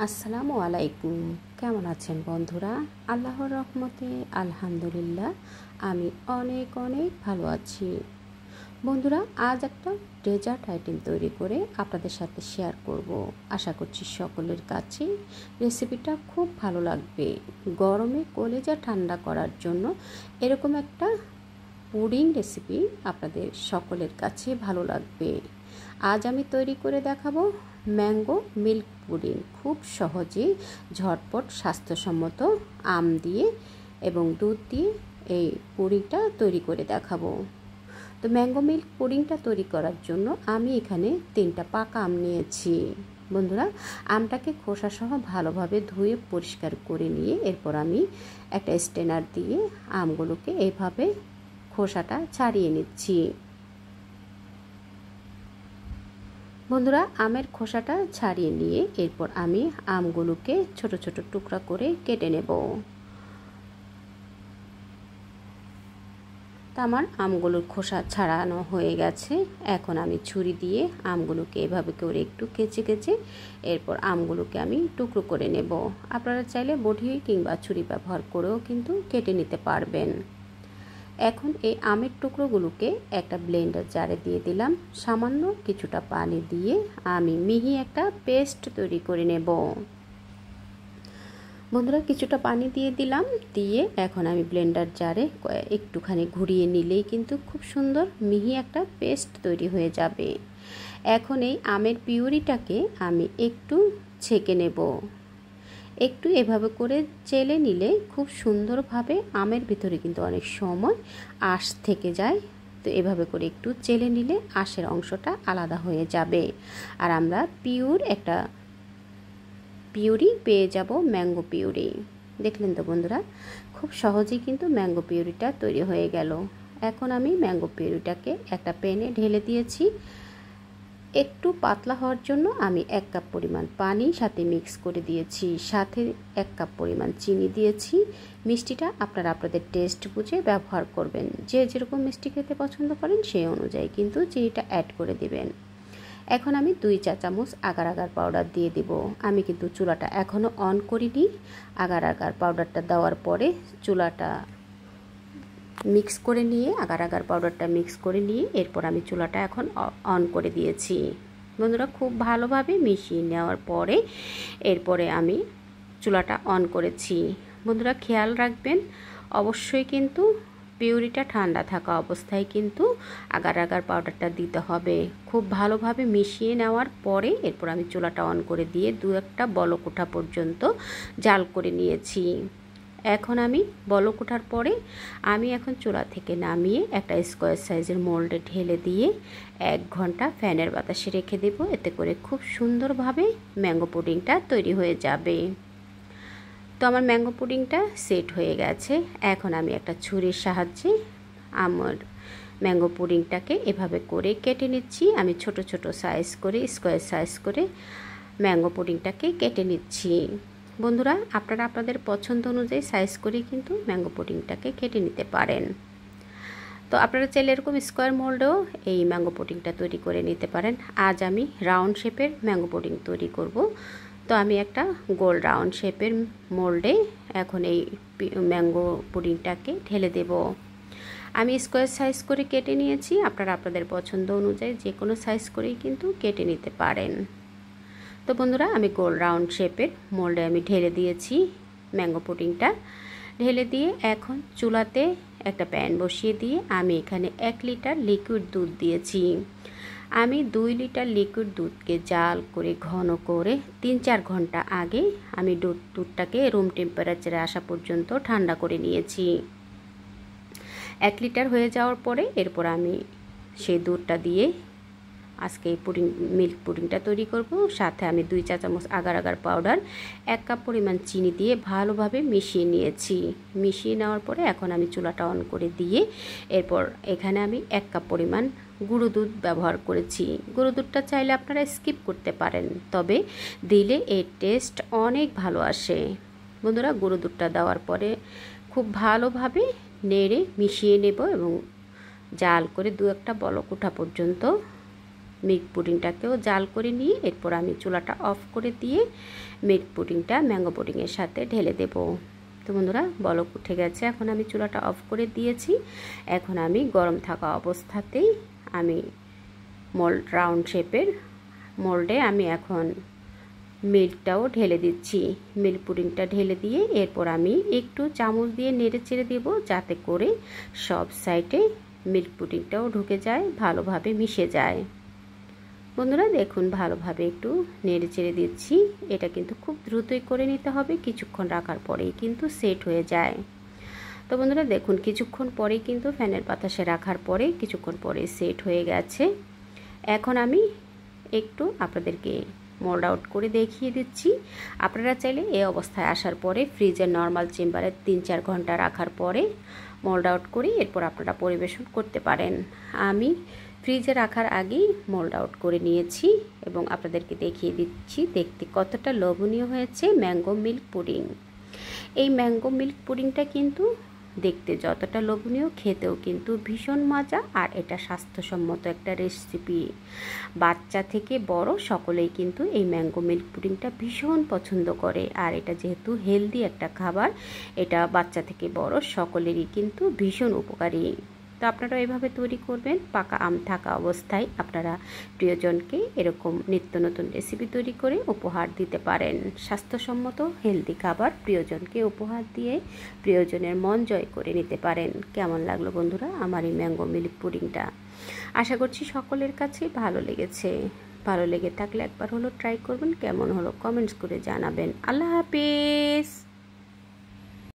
আসসালামু আলাইকুম। কেমন আছেন বন্ধুরা? আল্লাহর রহমতে আলহামদুলিল্লাহ আমি অনেক অনেক ভালো আছি। বন্ধুরা, আজ একটা ডেজার্ট আইটেম তৈরি করে আপনাদের সাথে শেয়ার করব। আশা করছি সকলের কাছে রেসিপিটা খুব ভালো লাগবে। গরমে কলেজা ঠান্ডা করার জন্য এরকম একটা পুডিং রেসিপি আপনাদের সকলের কাছে ভালো লাগবে। আজ আমি তৈরি করে দেখাবো ম্যাঙ্গো মিল্ক পুডিং। খুব সহজেই ঝটপট স্বাস্থ্যসম্মত আম দিয়ে এবং দুধ দিয়ে এই পুডিংটা তৈরি করে দেখাবো। তো ম্যাঙ্গো মিল্ক পুডিংটা তৈরি করার জন্য আমি এখানে 3টা পাকা আম নিয়েছি। বন্ধুরা, আমটাকে খোসাসহ ভালোভাবে ধুয়ে পরিষ্কার করে নিয়ে এরপর আমি একটা স্ট্রেনার দিয়ে আমগুলোকে এইভাবে খোসাটা ছাড়িয়ে নিচ্ছি। বন্ধুরা, আমের খোসাটা ছাড়িয়ে নিয়ে এরপর আমি আমগুলোকে ছোট ছোট টুকরা করে কেটে নেব। তা আমার আমগুলোর খোসা ছাড়ানো হয়ে গেছে। এখন আমি ছুরি দিয়ে আমগুলোকে এভাবে করে একটু কেচে কেচে এরপর আমগুলোকে আমি টুকরো করে নেব। আপনারা চাইলে বটি কিংবা ছুরি ব্যবহার করেও কিন্তু কেটে নিতে পারবেন। এখন এই আমের টুকরোগুলোকে একটা ব্লেন্ডার জারে দিয়ে দিলাম। সামান্য কিছুটা পানি দিয়ে আমি মিহি একটা পেস্ট তৈরি করে নেব। বন্ধুরা, কিছুটা পানি দিয়ে দিলাম, দিয়ে এখন আমি ব্লেন্ডার জারে একটুখানি ঘুরিয়ে নিলেই কিন্তু খুব সুন্দর মিহি একটা পেস্ট তৈরি হয়ে যাবে। এখন এই আমের পিউরিটাকে আমি একটু ছেঁকে নেব। একটু এভাবে করে চেলে নিলে খুব সুন্দরভাবে আমের ভিতরে কিন্তু অনেক সময় আঁশ থেকে যায়। তো এভাবে করে একটু চেলে নিলে আঁশের অংশটা আলাদা হয়ে যাবে আর আমরা একটা পিউরি পেয়ে যাব, ম্যাঙ্গো পিউরি। দেখলেন তো বন্ধুরা, খুব সহজেই কিন্তু ম্যাঙ্গো পিউরিটা তৈরি হয়ে গেল। এখন আমি ম্যাঙ্গো পিউরিটাকে একটা প্যানে ঢেলে দিয়েছি। একটু পাতলা হওয়ার জন্য আমি 1 কাপ পরিমাণ পানি সাথে মিক্স করে দিয়েছি, সাথে 1 কাপ পরিমাণ চিনি দিয়েছি। মিষ্টিটা আপনারা আপনাদের টেস্ট বুঝে ব্যবহার করবেন। যে যেরকম মিষ্টি খেতে পছন্দ করেন সেই অনুযায়ী কিন্তু চিনিটা অ্যাড করে দিবেন। এখন আমি 2 চা চামচ আগার আগার পাউডার দিয়ে দিব। আমি কিন্তু চুলাটা এখনও অন করিনি। আগার আগার পাউডারটা দেওয়ার পরে চুলাটা মিক্স করে নিয়ে আগার আগার পাউডারটা মিক্স করে নিয়ে এরপর আমি চুলাটা এখন অন করে দিয়েছি। বন্ধুরা, খুব ভালোভাবে মিশিয়ে নেওয়ার পরে এরপরে আমি চুলাটা অন করেছি। বন্ধুরা, খেয়াল রাখবেন অবশ্যই কিন্তু পিউরিটা ঠান্ডা থাকা অবস্থায় কিন্তু আগার আগার পাউডারটা দিতে হবে। খুব ভালোভাবে মিশিয়ে নেওয়ার পরে এরপর আমি চুলাটা অন করে দিয়ে 2-1টা বলক ওঠা পর্যন্ত জাল করে নিয়েছি। এখন আমি বলক ওঠার পরে আমি এখন চুলা থেকে নামিয়ে একটা স্কোয়ার সাইজের মোল্ডে ঢেলে দিয়ে 1 ঘন্টা ফ্যানের বাতাসে রেখে দেব। এতে করে খুব সুন্দরভাবে ম্যাঙ্গো পুডিংটা তৈরি হয়ে যাবে। তো আমার ম্যাঙ্গো পুডিংটা সেট হয়ে গেছে। এখন আমি একটা ছুরির সাহায্যে আমার ম্যাঙ্গো পুডিংটাকে এভাবে করে কেটে নিচ্ছি। আমি ছোট ছোট সাইজ করে স্কোয়ার সাইজ করে ম্যাঙ্গো পুডিংটাকে কেটে নিচ্ছি। বন্ধুরা, আপনারা আপনাদের পছন্দ অনুযায়ী সাইজ করে কিন্তু ম্যাঙ্গো পুডিংটাকে কেটে নিতে পারেন। তো আপনারা চাইলে এরকম স্কোয়ার মোল্ডেও এই ম্যাঙ্গো পুডিংটা তৈরি করে নিতে পারেন। আজ আমি রাউন্ড শেপের ম্যাঙ্গো পুডিং তৈরি করব। তো আমি একটা গোল রাউন্ড শেপের মোল্ডে এখন এই ম্যাঙ্গো পুডিংটাকে ঢেলে দেব। আমি স্কোয়ার সাইজ করে কেটে নিয়েছি। আপনারা আপনাদের পছন্দ অনুযায়ী যে কোনো সাইজ করেই কিন্তু কেটে নিতে পারেন। তো বন্ধুরা, আমি গোল রাউন্ড শেপের মোল্ডে আমি ঢেলে দিয়েছি ম্যাঙ্গো পুডিংটা। ঢেলে দিয়ে এখন চুলাতে একটা প্যান বসিয়ে দিয়ে আমি এখানে 1 লিটার লিকুইড দুধ দিয়েছি। আমি 2 লিটার লিকুইড দুধকে জাল করে ঘন করে 3-4 ঘন্টা আগে আমি দুধটাকে রুম টেম্পারেচারে আসা পর্যন্ত ঠান্ডা করে নিয়েছি। 1 লিটার হয়ে যাওয়ার পরে এরপর আমি সেই দুধটা দিয়ে আজকে এই মিল্ক পুডিংটা তৈরি করব। সাথে আমি 2 চা চামচ আগার আগার পাউডার 1 কাপ পরিমাণ চিনি দিয়ে ভালোভাবে মিশিয়ে নিয়েছি। মিশিয়ে নেওয়ার পরে এখন আমি চুলাটা অন করে দিয়ে এরপর এখানে আমি 1 কাপ পরিমাণ গুঁড়ো দুধ ব্যবহার করেছি। গুঁড়ো দুধটা চাইলে আপনারা স্কিপ করতে পারেন, তবে দিলে এর টেস্ট অনেক ভালো আসে। বন্ধুরা, গুঁড়ো দুধটা দেওয়ার পরে খুব ভালোভাবে নেড়ে মিশিয়ে নেব এবং জাল করে 2-1টা বলক ওঠা পর্যন্ত মিল্ক পুডিংটাকেও জাল করে নিয়ে এরপর আমি চুলাটা অফ করে দিয়ে মিল্ক পুডিংটা ম্যাঙ্গো পুডিংয়ের সাথে ঢেলে দেব। তো বন্ধুরা বলক উঠে গেছে, এখন আমি চুলাটা অফ করে দিয়েছি। এখন আমি গরম থাকা অবস্থাতেই আমি মোল্ড রাউন্ড শেপের মোল্ডে আমি এখন মিল্কটাও ঢেলে দিচ্ছি। মিল্ক পুডিংটা ঢেলে দিয়ে এরপর আমি একটু চামচ দিয়ে নেড়ে চেড়ে দেবো, যাতে করে সব সাইডে মিল্ক পুডিংটাও ঢুকে যায়, ভালোভাবে মিশে যায়। বন্ধুরা দেখুন ভালোভাবে একটু নেড়ে চেড়ে দিচ্ছি। এটা কিন্তু খুব দ্রুতই করে নিতে হবে, কিছুক্ষণ রাখার পরেই কিন্তু সেট হয়ে যায়। তো বন্ধুরা দেখুন কিছুক্ষণ পরেই কিন্তু ফ্যানের বাতাসে রাখার পরে কিছুক্ষণ পরে সেট হয়ে গেছে। এখন আমি একটু আপনাদেরকে মোল্ড আউট করে দেখিয়ে দিচ্ছি। আপনারা চাইলে এই অবস্থায় আসার পরে ফ্রিজের নর্মাল চেম্বারে 3-4 ঘন্টা রাখার পরে মোল্ড আউট করে এরপর আপনারা পরিবেশন করতে পারেন। আমি ফ্রিজে রাখার আগেই মোল্ড আউট করে নিয়েছি এবং আপনাদেরকে দেখিয়ে দিচ্ছি দেখতে কতটা লোভনীয় হয়েছে ম্যাঙ্গো মিল্ক পুডিং। এই ম্যাঙ্গো মিল্ক পুডিংটা কিন্তু দেখতে যতটা লোভনীয়, খেতেও কিন্তু ভীষণ মজা। আর এটা স্বাস্থ্যসম্মত একটা রেসিপি, বাচ্চা থেকে বড় সকলেই কিন্তু এই ম্যাঙ্গো মিল্ক পুডিংটা ভীষণ পছন্দ করে। আর এটা যেহেতু হেলদি একটা খাবার, এটা বাচ্চা থেকে বড় সকলেরই কিন্তু ভীষণ উপকারী। তো আপনারা এভাবে তৈরি করবেন। পাকা আম থাকা অবস্থায় আপনারা প্রিয়জনকে এরকম নিত্য নতুন রেসিপি তৈরি করে উপহার দিতে পারেন। স্বাস্থ্যসম্মত হেলদি খাবার প্রিয়জনকে উপহার দিয়ে প্রিয়জনের মন জয় করে নিতে পারেন। কেমন লাগলো বন্ধুরা আমার এই ম্যাঙ্গো মিল্ক পুডিংটা? আশা করছি সকলের কাছেই ভালো লেগেছে। ভালো লেগে থাকলে একবার হলো ট্রাই করবেন, কেমন হলো কমেন্টস করে জানাবেন। আল্লাহ হাফেজ।